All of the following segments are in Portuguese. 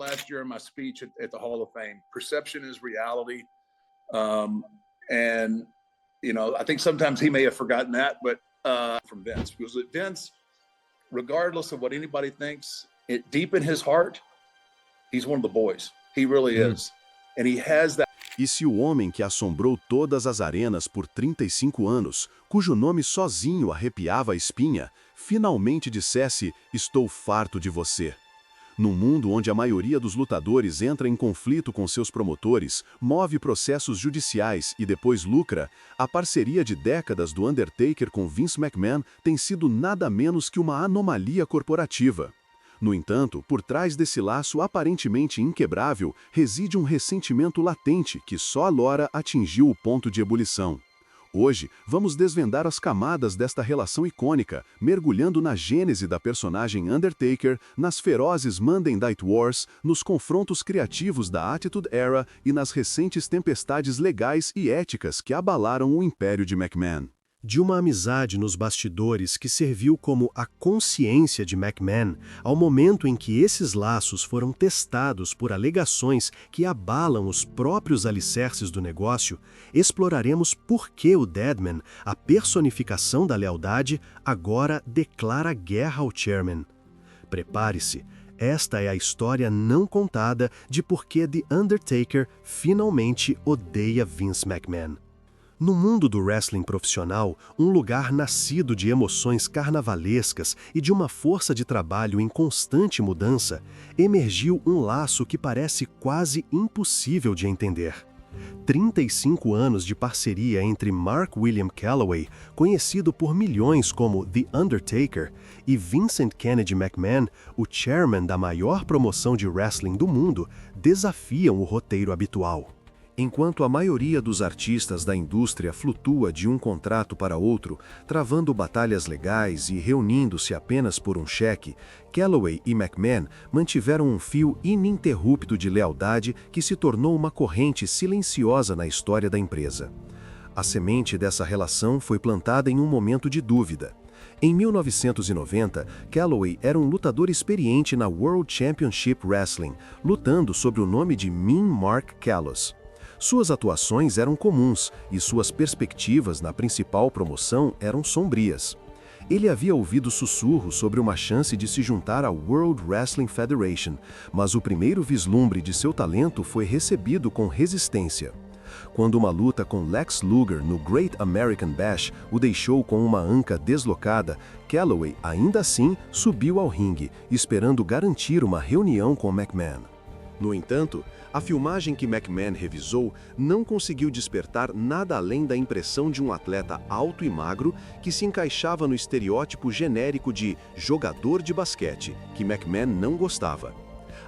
last year in my speech at the Hall of Fame. Perception is reality. And, I think sometimes he may have forgotten that, but from Vince. Because Vince, regardless of what anybody thinks, deep in his heart, he's one of the boys. He really is. And he has that. E se o homem que assombrou todas as arenas por 35 anos, cujo nome sozinho arrepiava a espinha, finalmente dissesse: "Estou farto de você"? Num mundo onde a maioria dos lutadores entra em conflito com seus promotores, move processos judiciais e depois lucra, a parceria de décadas do Undertaker com Vince McMahon tem sido nada menos que uma anomalia corporativa. No entanto, por trás desse laço aparentemente inquebrável, reside um ressentimento latente que só agora atingiu o ponto de ebulição. Hoje, vamos desvendar as camadas desta relação icônica, mergulhando na gênese da personagem Undertaker, nas ferozes Monday Night Wars, nos confrontos criativos da Attitude Era e nas recentes tempestades legais e éticas que abalaram o império de McMahon. De uma amizade nos bastidores que serviu como a consciência de McMahon, ao momento em que esses laços foram testados por alegações que abalam os próprios alicerces do negócio, exploraremos por que o Deadman, a personificação da lealdade, agora declara guerra ao Chairman. Prepare-se, esta é a história não contada de por que The Undertaker finalmente odeia Vince McMahon. No mundo do wrestling profissional, um lugar nascido de emoções carnavalescas e de uma força de trabalho em constante mudança, emergiu um laço que parece quase impossível de entender. 35 anos de parceria entre Mark William Calloway, conhecido por milhões como The Undertaker, e Vincent Kennedy McMahon, o chairman da maior promoção de wrestling do mundo, desafiam o roteiro habitual. Enquanto a maioria dos artistas da indústria flutua de um contrato para outro, travando batalhas legais e reunindo-se apenas por um cheque, Calloway e McMahon mantiveram um fio ininterrupto de lealdade que se tornou uma corrente silenciosa na história da empresa. A semente dessa relação foi plantada em um momento de dúvida. Em 1990, Calloway era um lutador experiente na World Championship Wrestling, lutando sob o nome de Mean Mark Callos. Suas atuações eram comuns e suas perspectivas na principal promoção eram sombrias. Ele havia ouvido sussurros sobre uma chance de se juntar à World Wrestling Federation, mas o primeiro vislumbre de seu talento foi recebido com resistência. Quando uma luta com Lex Luger no Great American Bash o deixou com uma anca deslocada, Calloway ainda assim subiu ao ringue, esperando garantir uma reunião com McMahon. No entanto, a filmagem que McMahon revisou não conseguiu despertar nada além da impressão de um atleta alto e magro que se encaixava no estereótipo genérico de jogador de basquete, que McMahon não gostava.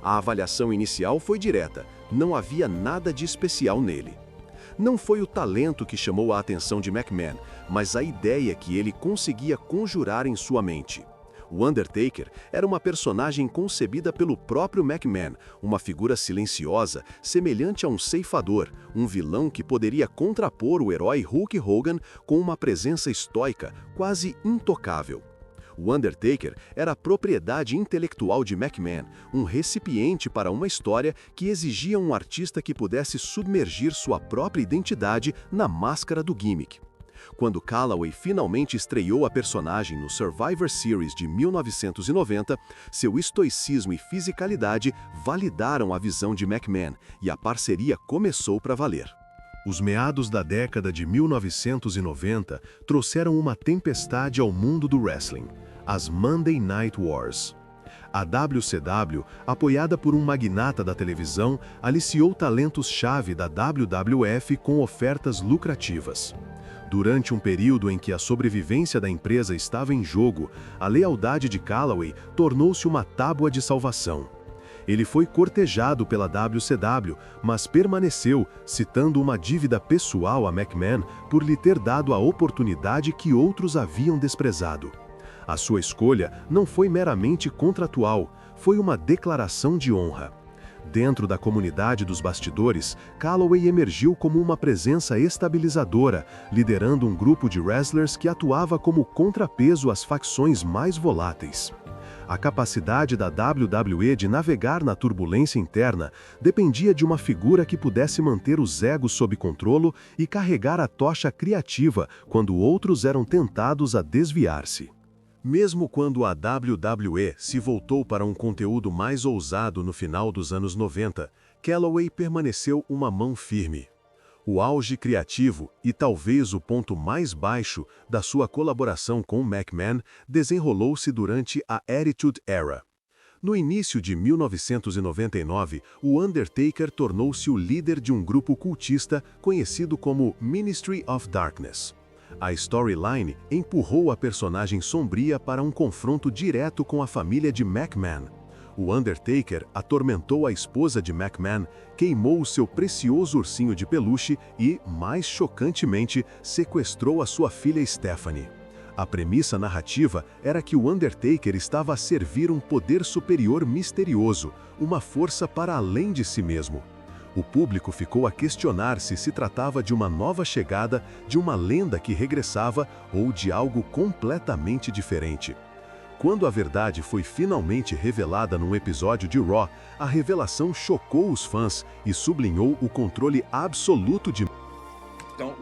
A avaliação inicial foi direta, não havia nada de especial nele. Não foi o talento que chamou a atenção de McMahon, mas a ideia que ele conseguia conjurar em sua mente. O Undertaker era uma personagem concebida pelo próprio McMahon, uma figura silenciosa, semelhante a um ceifador, um vilão que poderia contrapor o herói Hulk Hogan com uma presença estoica, quase intocável. O Undertaker era a propriedade intelectual de McMahon, um recipiente para uma história que exigia um artista que pudesse submergir sua própria identidade na máscara do gimmick. Quando Calloway finalmente estreou a personagem no Survivor Series de 1990, seu estoicismo e fisicalidade validaram a visão de McMahon e a parceria começou para valer. Os meados da década de 1990 trouxeram uma tempestade ao mundo do wrestling, as Monday Night Wars. A WCW, apoiada por um magnata da televisão, aliciou talentos-chave da WWF com ofertas lucrativas. Durante um período em que a sobrevivência da empresa estava em jogo, a lealdade de Calloway tornou-se uma tábua de salvação. Ele foi cortejado pela WCW, mas permaneceu, citando uma dívida pessoal a McMahon por lhe ter dado a oportunidade que outros haviam desprezado. A sua escolha não foi meramente contratual, foi uma declaração de honra. Dentro da comunidade dos bastidores, Calloway emergiu como uma presença estabilizadora, liderando um grupo de wrestlers que atuava como contrapeso às facções mais voláteis. A capacidade da WWE de navegar na turbulência interna dependia de uma figura que pudesse manter os egos sob controle e carregar a tocha criativa quando outros eram tentados a desviar-se. Mesmo quando a WWE se voltou para um conteúdo mais ousado no final dos anos 90, Calloway permaneceu uma mão firme. O auge criativo e talvez o ponto mais baixo da sua colaboração com McMahon desenrolou-se durante a Attitude Era. No início de 1999, o Undertaker tornou-se o líder de um grupo cultista conhecido como Ministry of Darkness. A storyline empurrou a personagem sombria para um confronto direto com a família de McMahon. O Undertaker atormentou a esposa de McMahon, queimou o seu precioso ursinho de peluche e, mais chocantemente, sequestrou a sua filha Stephanie. A premissa narrativa era que o Undertaker estava a servir um poder superior misterioso, uma força para além de si mesmo. O público ficou a questionar se tratava de uma nova chegada, de uma lenda que regressava ou de algo completamente diferente. Quando a verdade foi finalmente revelada num episódio de Raw, a revelação chocou os fãs e sublinhou o controle absoluto de Don't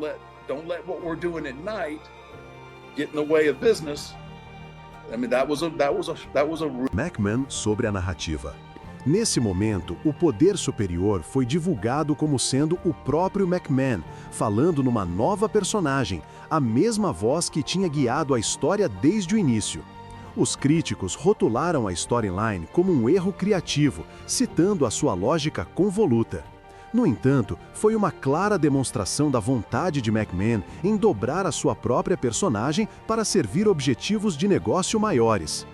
let what we're doing at night get in the way of business. I mean, that was a McMahon sobre a narrativa. Nesse momento, o poder superior foi divulgado como sendo o próprio McMahon, falando numa nova personagem, a mesma voz que tinha guiado a história desde o início. Os críticos rotularam a storyline como um erro criativo, citando a sua lógica convoluta. No entanto, foi uma clara demonstração da vontade de McMahon em dobrar a sua própria personagem para servir objetivos de negócio maiores.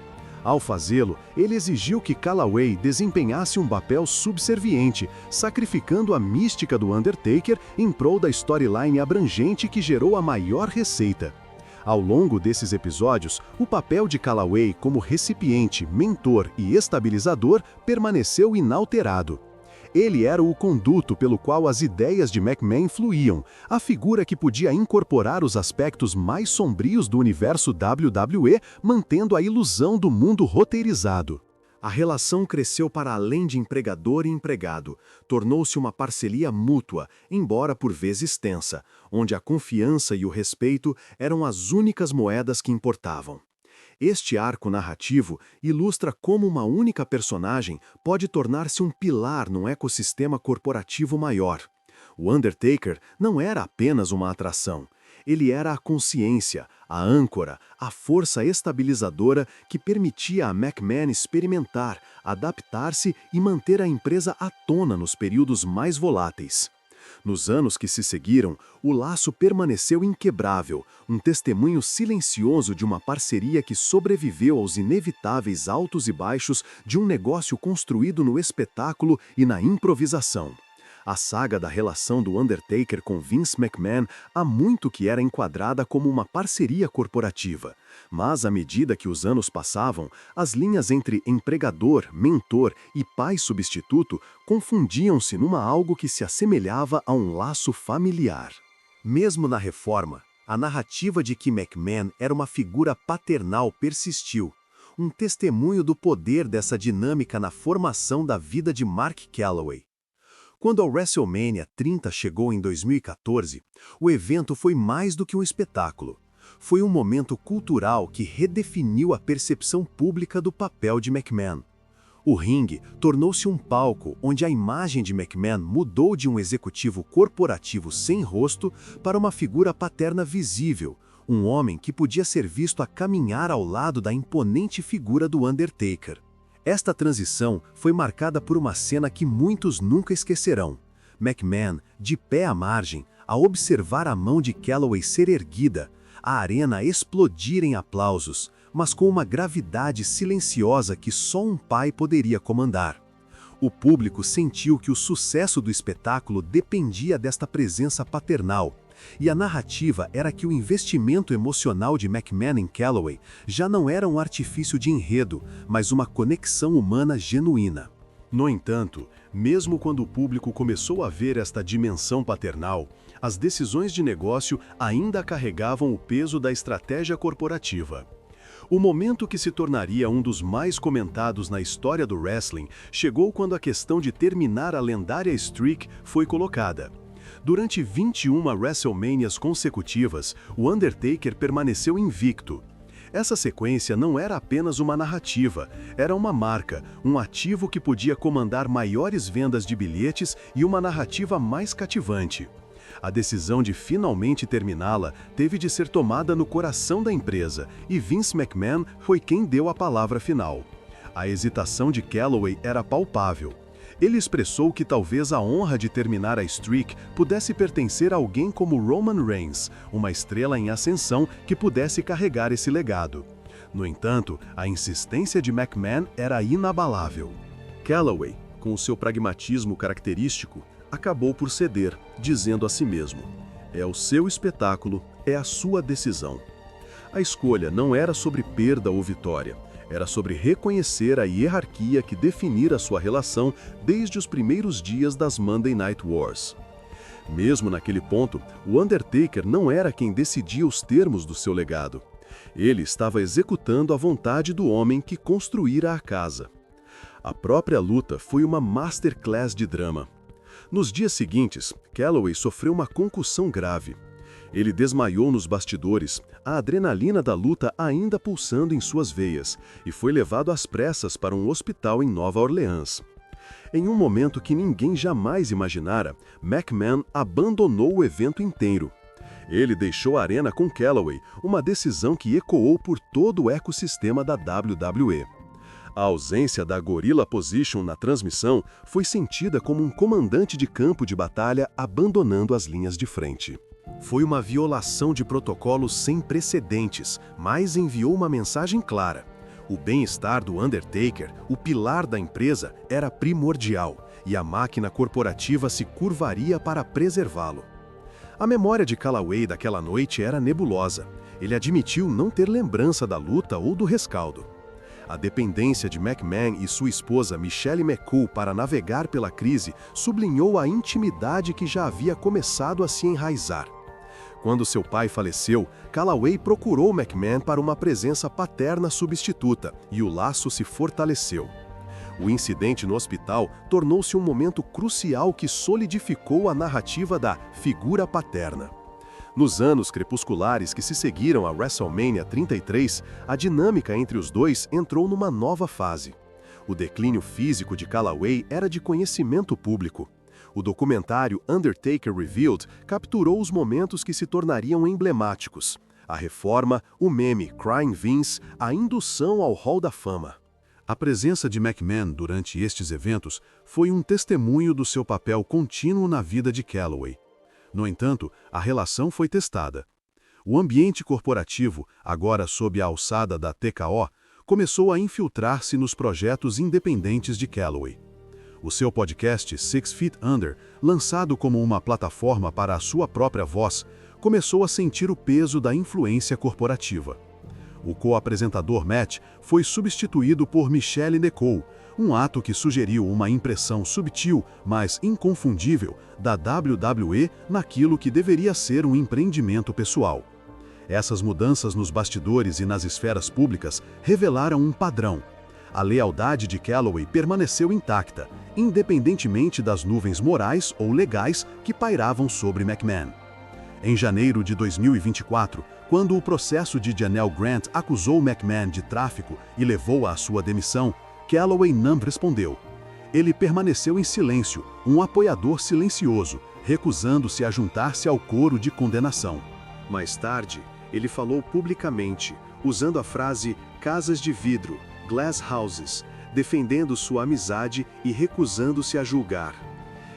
Ao fazê-lo, ele exigiu que Calloway desempenhasse um papel subserviente, sacrificando a mística do Undertaker em prol da storyline abrangente que gerou a maior receita. Ao longo desses episódios, o papel de Calloway como recipiente, mentor e estabilizador permaneceu inalterado. Ele era o conduto pelo qual as ideias de McMahon fluíam, a figura que podia incorporar os aspectos mais sombrios do universo WWE, mantendo a ilusão do mundo roteirizado. A relação cresceu para além de empregador e empregado, tornou-se uma parceria mútua, embora por vezes tensa, onde a confiança e o respeito eram as únicas moedas que importavam. Este arco narrativo ilustra como uma única personagem pode tornar-se um pilar num ecossistema corporativo maior. O Undertaker não era apenas uma atração. Ele era a consciência, a âncora, a força estabilizadora que permitia a McMahon experimentar, adaptar-se e manter a empresa à tona nos períodos mais voláteis. Nos anos que se seguiram, o laço permaneceu inquebrável, um testemunho silencioso de uma parceria que sobreviveu aos inevitáveis altos e baixos de um negócio construído no espetáculo e na improvisação. A saga da relação do Undertaker com Vince McMahon há muito que era enquadrada como uma parceria corporativa. Mas, à medida que os anos passavam, as linhas entre empregador, mentor e pai substituto confundiam-se numa algo que se assemelhava a um laço familiar. Mesmo na reforma, a narrativa de que McMahon era uma figura paternal persistiu, um testemunho do poder dessa dinâmica na formação da vida de Mark Calloway. Quando a WrestleMania 30 chegou em 2014, o evento foi mais do que um espetáculo. Foi um momento cultural que redefiniu a percepção pública do papel de McMahon. O ringue tornou-se um palco onde a imagem de McMahon mudou de um executivo corporativo sem rosto para uma figura paterna visível, um homem que podia ser visto a caminhar ao lado da imponente figura do Undertaker. Esta transição foi marcada por uma cena que muitos nunca esquecerão. McMahon, de pé à margem, a observar a mão de Calloway ser erguida, a arena explodir em aplausos, mas com uma gravidade silenciosa que só um pai poderia comandar. O público sentiu que o sucesso do espetáculo dependia desta presença paternal, e a narrativa era que o investimento emocional de McMahon em Calloway já não era um artifício de enredo, mas uma conexão humana genuína. No entanto, mesmo quando o público começou a ver esta dimensão paternal, as decisões de negócio ainda carregavam o peso da estratégia corporativa. O momento que se tornaria um dos mais comentados na história do wrestling chegou quando a questão de terminar a lendária streak foi colocada. Durante 21 WrestleManias consecutivas, o Undertaker permaneceu invicto. Essa sequência não era apenas uma narrativa, era uma marca, um ativo que podia comandar maiores vendas de bilhetes e uma narrativa mais cativante. A decisão de finalmente terminá-la teve de ser tomada no coração da empresa, e Vince McMahon foi quem deu a palavra final. A hesitação de Calaway era palpável. Ele expressou que talvez a honra de terminar a streak pudesse pertencer a alguém como Roman Reigns, uma estrela em ascensão que pudesse carregar esse legado. No entanto, a insistência de McMahon era inabalável. Calaway, com o seu pragmatismo característico, acabou por ceder, dizendo a si mesmo: é o seu espetáculo, é a sua decisão. A escolha não era sobre perda ou vitória. Era sobre reconhecer a hierarquia que definira sua relação desde os primeiros dias das Monday Night Wars. Mesmo naquele ponto, o Undertaker não era quem decidia os termos do seu legado. Ele estava executando a vontade do homem que construíra a casa. A própria luta foi uma masterclass de drama. Nos dias seguintes, Calaway sofreu uma concussão grave. Ele desmaiou nos bastidores, a adrenalina da luta ainda pulsando em suas veias, e foi levado às pressas para um hospital em Nova Orleans. Em um momento que ninguém jamais imaginara, McMahon abandonou o evento inteiro. Ele deixou a arena com Calaway, uma decisão que ecoou por todo o ecossistema da WWE. A ausência da Gorilla Position na transmissão foi sentida como um comandante de campo de batalha abandonando as linhas de frente. Foi uma violação de protocolos sem precedentes, mas enviou uma mensagem clara. O bem-estar do Undertaker, o pilar da empresa, era primordial, e a máquina corporativa se curvaria para preservá-lo. A memória de Calaway daquela noite era nebulosa. Ele admitiu não ter lembrança da luta ou do rescaldo. A dependência de McMahon e sua esposa Michelle McCool para navegar pela crise sublinhou a intimidade que já havia começado a se enraizar. Quando seu pai faleceu, Calaway procurou McMahon para uma presença paterna substituta, e o laço se fortaleceu. O incidente no hospital tornou-se um momento crucial que solidificou a narrativa da figura paterna. Nos anos crepusculares que se seguiram a WrestleMania 33, a dinâmica entre os dois entrou numa nova fase. O declínio físico de Calaway era de conhecimento público. O documentário Undertaker Revealed capturou os momentos que se tornariam emblemáticos: a reforma, o meme Crying Vince, a indução ao Hall da Fama. A presença de McMahon durante estes eventos foi um testemunho do seu papel contínuo na vida de Calaway. No entanto, a relação foi testada. O ambiente corporativo, agora sob a alçada da TKO, começou a infiltrar-se nos projetos independentes de Calaway. O seu podcast 6 Feet Under, lançado como uma plataforma para a sua própria voz, começou a sentir o peso da influência corporativa. O co-apresentador Matt foi substituído por Michelle McCool, um ato que sugeriu uma impressão subtil, mas inconfundível, da WWE naquilo que deveria ser um empreendimento pessoal. Essas mudanças nos bastidores e nas esferas públicas revelaram um padrão. A lealdade de Calaway permaneceu intacta, independentemente das nuvens morais ou legais que pairavam sobre McMahon. Em janeiro de 2024, quando o processo de Janelle Grant acusou McMahon de tráfico e levou-a à sua demissão, Calaway não respondeu. Ele permaneceu em silêncio, um apoiador silencioso, recusando-se a juntar-se ao coro de condenação. Mais tarde, ele falou publicamente, usando a frase "casas de vidro", glass houses, defendendo sua amizade e recusando-se a julgar.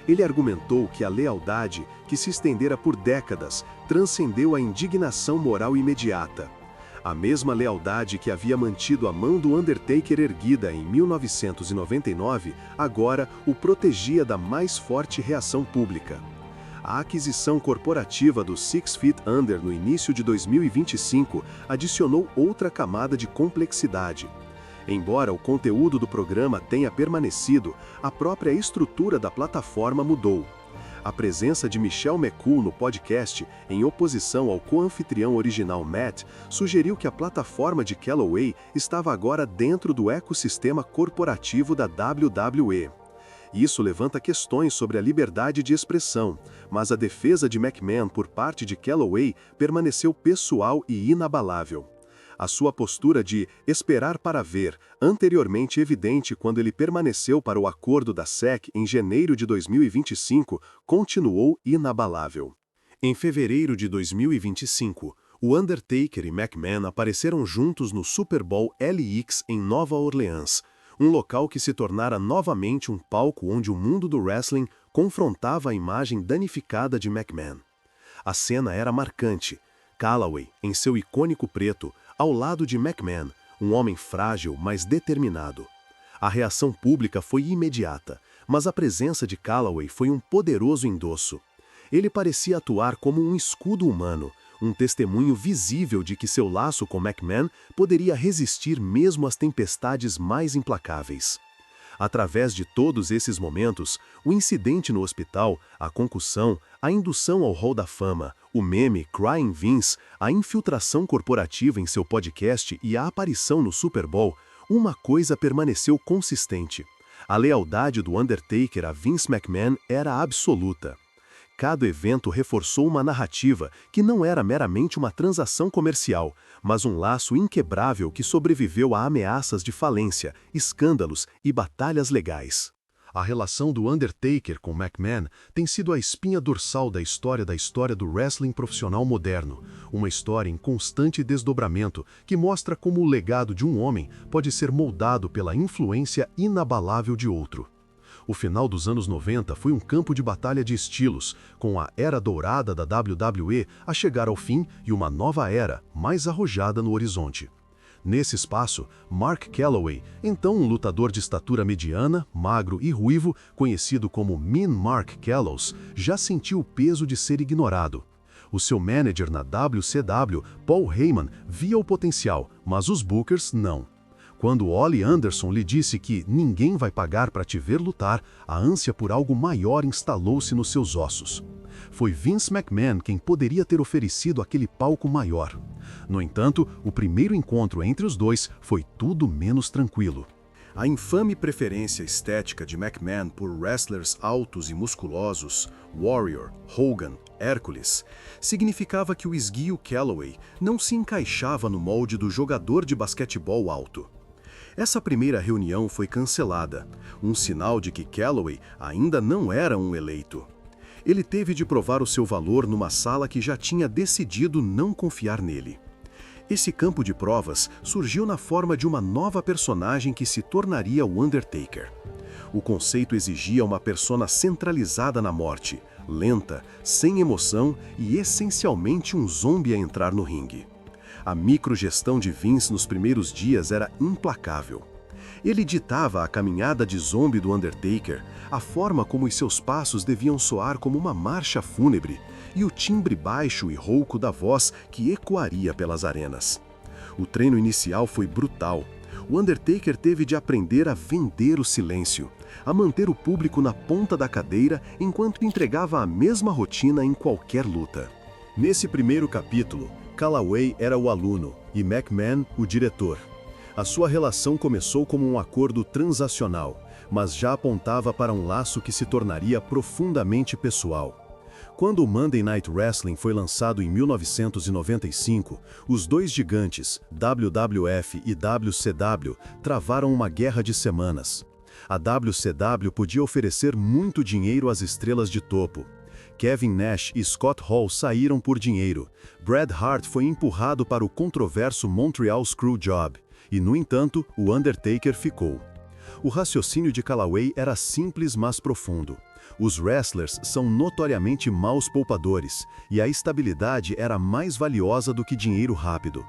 Ele argumentou que a lealdade, que se estendera por décadas, transcendeu a indignação moral imediata. A mesma lealdade que havia mantido a mão do Undertaker erguida em 1999, agora o protegia da mais forte reação pública. A aquisição corporativa do 6 Feet Under no início de 2025 adicionou outra camada de complexidade. Embora o conteúdo do programa tenha permanecido, a própria estrutura da plataforma mudou. A presença de Michelle McCool no podcast, em oposição ao co-anfitrião original Matt, sugeriu que a plataforma de Calloway estava agora dentro do ecossistema corporativo da WWE. Isso levanta questões sobre a liberdade de expressão, mas a defesa de McMahon por parte de Calloway permaneceu pessoal e inabalável. A sua postura de esperar para ver, anteriormente evidente quando ele permaneceu para o acordo da SEC em janeiro de 2025, continuou inabalável. Em fevereiro de 2025, o Undertaker e McMahon apareceram juntos no Super Bowl LX em Nova Orleans, um local que se tornara novamente um palco onde o mundo do wrestling confrontava a imagem danificada de McMahon. A cena era marcante. Calloway, em seu icônico preto, ao lado de McMahon, um homem frágil, mas determinado. A reação pública foi imediata, mas a presença de Calloway foi um poderoso endosso. Ele parecia atuar como um escudo humano, um testemunho visível de que seu laço com McMahon poderia resistir mesmo às tempestades mais implacáveis. Através de todos esses momentos, o incidente no hospital, a concussão, a indução ao Hall da Fama, o meme Crying Vince, a infiltração corporativa em seu podcast e a aparição no Super Bowl, uma coisa permaneceu consistente. A lealdade do Undertaker a Vince McMahon era absoluta. Cada evento reforçou uma narrativa que não era meramente uma transação comercial, mas um laço inquebrável que sobreviveu a ameaças de falência, escândalos e batalhas legais. A relação do Undertaker com McMahon tem sido a espinha dorsal da história do wrestling profissional moderno, uma história em constante desdobramento que mostra como o legado de um homem pode ser moldado pela influência inabalável de outro. O final dos anos 90 foi um campo de batalha de estilos, com a era dourada da WWE a chegar ao fim e uma nova era, mais arrojada no horizonte. Nesse espaço, Mark Calloway, então um lutador de estatura mediana, magro e ruivo, conhecido como Mean Mark Callows, já sentiu o peso de ser ignorado. O seu manager na WCW, Paul Heyman, via o potencial, mas os bookers não. Quando Ollie Anderson lhe disse que ninguém vai pagar para te ver lutar, a ânsia por algo maior instalou-se nos seus ossos. Foi Vince McMahon quem poderia ter oferecido aquele palco maior. No entanto, o primeiro encontro entre os dois foi tudo menos tranquilo. A infame preferência estética de McMahon por wrestlers altos e musculosos, Warrior, Hogan, Hércules, significava que o esguio Calloway não se encaixava no molde do jogador de basquetebol alto. Essa primeira reunião foi cancelada, um sinal de que Calloway ainda não era um eleito. Ele teve de provar o seu valor numa sala que já tinha decidido não confiar nele. Esse campo de provas surgiu na forma de uma nova personagem que se tornaria o Undertaker. O conceito exigia uma persona centralizada na morte, lenta, sem emoção e essencialmente um zombie a entrar no ringue. A microgestão de Vince nos primeiros dias era implacável. Ele ditava a caminhada de zombie do Undertaker, a forma como os seus passos deviam soar como uma marcha fúnebre, e o timbre baixo e rouco da voz que ecoaria pelas arenas. O treino inicial foi brutal. O Undertaker teve de aprender a vender o silêncio, a manter o público na ponta da cadeira enquanto entregava a mesma rotina em qualquer luta. Nesse primeiro capítulo, Calloway era o aluno e McMahon o diretor. A sua relação começou como um acordo transacional, mas já apontava para um laço que se tornaria profundamente pessoal. Quando o Monday Night Wrestling foi lançado em 1995, os dois gigantes, WWF e WCW, travaram uma guerra de semanas. A WCW podia oferecer muito dinheiro às estrelas de topo. Kevin Nash e Scott Hall saíram por dinheiro. Bret Hart foi empurrado para o controverso Montreal Screwjob. E, no entanto, o Undertaker ficou. O raciocínio de Calloway era simples, mas profundo. Os wrestlers são notoriamente maus poupadores, e a estabilidade era mais valiosa do que dinheiro rápido.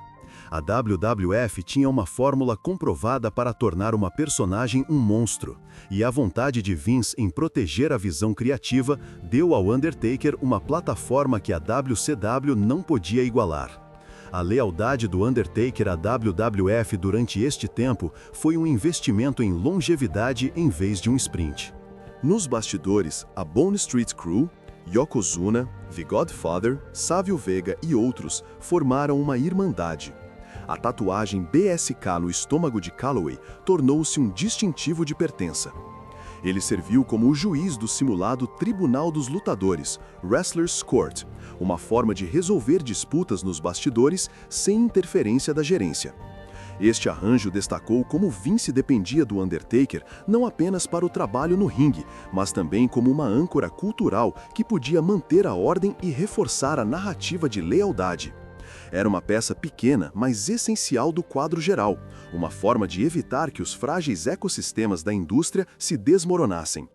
A WWF tinha uma fórmula comprovada para tornar uma personagem um monstro, e a vontade de Vince em proteger a visão criativa deu ao Undertaker uma plataforma que a WCW não podia igualar. A lealdade do Undertaker à WWF durante este tempo foi um investimento em longevidade em vez de um sprint. Nos bastidores, a Bone Street Crew, Yokozuna, The Godfather, Savio Vega e outros formaram uma irmandade. A tatuagem BSK no estômago de Calaway tornou-se um distintivo de pertença. Ele serviu como o juiz do simulado Tribunal dos Lutadores, Wrestlers Court, uma forma de resolver disputas nos bastidores sem interferência da gerência. Este arranjo destacou como Vince dependia do Undertaker não apenas para o trabalho no ringue, mas também como uma âncora cultural que podia manter a ordem e reforçar a narrativa de lealdade. Era uma peça pequena, mas essencial do quadro geral, uma forma de evitar que os frágeis ecossistemas da indústria se desmoronassem.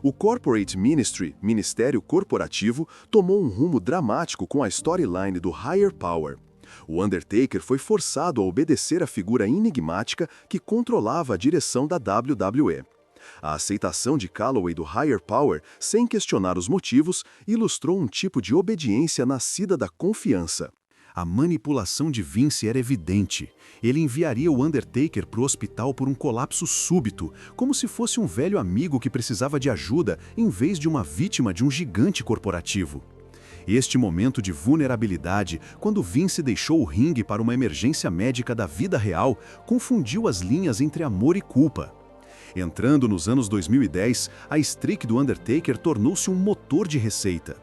O Corporate Ministry, Ministério Corporativo, tomou um rumo dramático com a storyline do Higher Power. O Undertaker foi forçado a obedecer à figura enigmática que controlava a direção da WWE. A aceitação de Calaway do Higher Power, sem questionar os motivos, ilustrou um tipo de obediência nascida da confiança. A manipulação de Vince era evidente. Ele enviaria o Undertaker para o hospital por um colapso súbito, como se fosse um velho amigo que precisava de ajuda, em vez de uma vítima de um gigante corporativo. Este momento de vulnerabilidade, quando Vince deixou o ringue para uma emergência médica da vida real, confundiu as linhas entre amor e culpa. Entrando nos anos 2010, a streak do Undertaker tornou-se um motor de receita.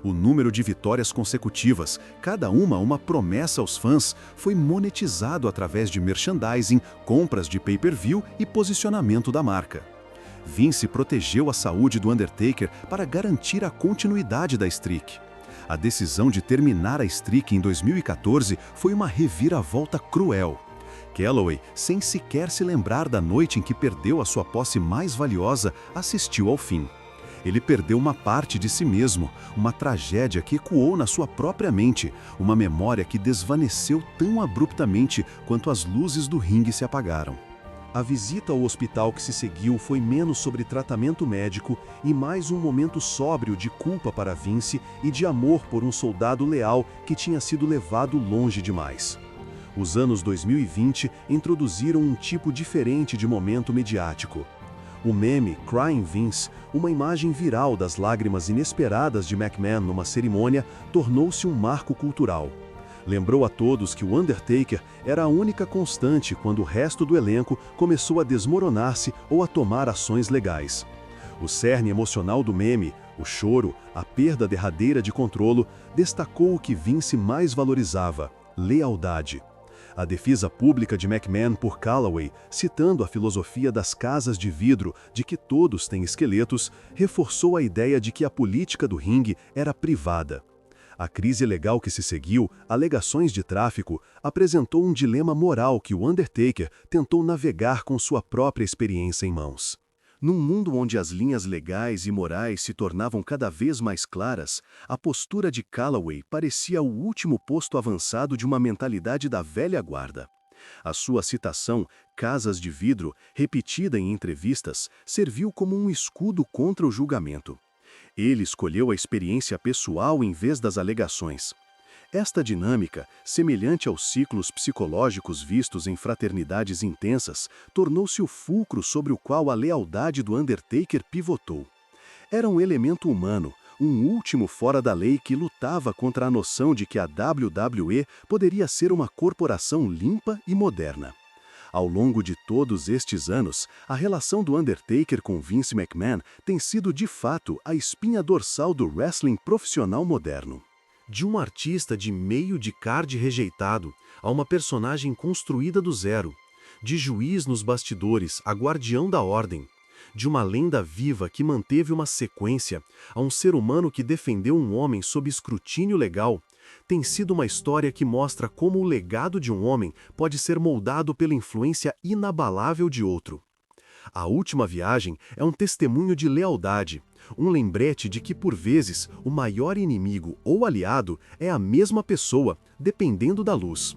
O número de vitórias consecutivas, cada uma promessa aos fãs, foi monetizado através de merchandising, compras de pay-per-view e posicionamento da marca. Vince protegeu a saúde do Undertaker para garantir a continuidade da streak. A decisão de terminar a streak em 2014 foi uma reviravolta cruel. Calaway, sem sequer se lembrar da noite em que perdeu a sua posse mais valiosa, assistiu ao fim. Ele perdeu uma parte de si mesmo, uma tragédia que ecoou na sua própria mente, uma memória que desvaneceu tão abruptamente quanto as luzes do ringue se apagaram. A visita ao hospital que se seguiu foi menos sobre tratamento médico e mais um momento sóbrio de culpa para Vince e de amor por um soldado leal que tinha sido levado longe demais. Os anos 2020 introduziram um tipo diferente de momento mediático. O meme Crying Vince, uma imagem viral das lágrimas inesperadas de McMahon numa cerimônia, tornou-se um marco cultural. Lembrou a todos que o Undertaker era a única constante quando o resto do elenco começou a desmoronar-se ou a tomar ações legais. O cerne emocional do meme, o choro, a perda derradeira de controle, destacou o que Vince mais valorizava: lealdade. A defesa pública de McMahon por Calaway, citando a filosofia das casas de vidro de que todos têm esqueletos, reforçou a ideia de que a política do ringue era privada. A crise legal que se seguiu, alegações de tráfico, apresentou um dilema moral que o Undertaker tentou navegar com sua própria experiência em mãos. Num mundo onde as linhas legais e morais se tornavam cada vez mais claras, a postura de Calaway parecia o último posto avançado de uma mentalidade da velha guarda. A sua citação, casas de vidro, repetida em entrevistas, serviu como um escudo contra o julgamento. Ele escolheu a experiência pessoal em vez das alegações. Esta dinâmica, semelhante aos ciclos psicológicos vistos em fraternidades intensas, tornou-se o fulcro sobre o qual a lealdade do Undertaker pivotou. Era um elemento humano, um último fora da lei que lutava contra a noção de que a WWE poderia ser uma corporação limpa e moderna. Ao longo de todos estes anos, a relação do Undertaker com Vince McMahon tem sido de fato a espinha dorsal do wrestling profissional moderno. De um artista de meio de card rejeitado a uma personagem construída do zero, de juiz nos bastidores a guardião da ordem, de uma lenda viva que manteve uma sequência a um ser humano que defendeu um homem sob escrutínio legal, tem sido uma história que mostra como o legado de um homem pode ser moldado pela influência inabalável de outro. A última viagem é um testemunho de lealdade, um lembrete de que, por vezes, o maior inimigo ou aliado é a mesma pessoa, dependendo da luz.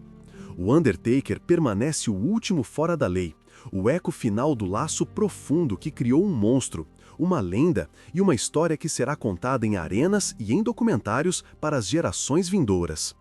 O Undertaker permanece o último fora da lei, o eco final do laço profundo que criou um monstro, uma lenda e uma história que será contada em arenas e em documentários para as gerações vindouras.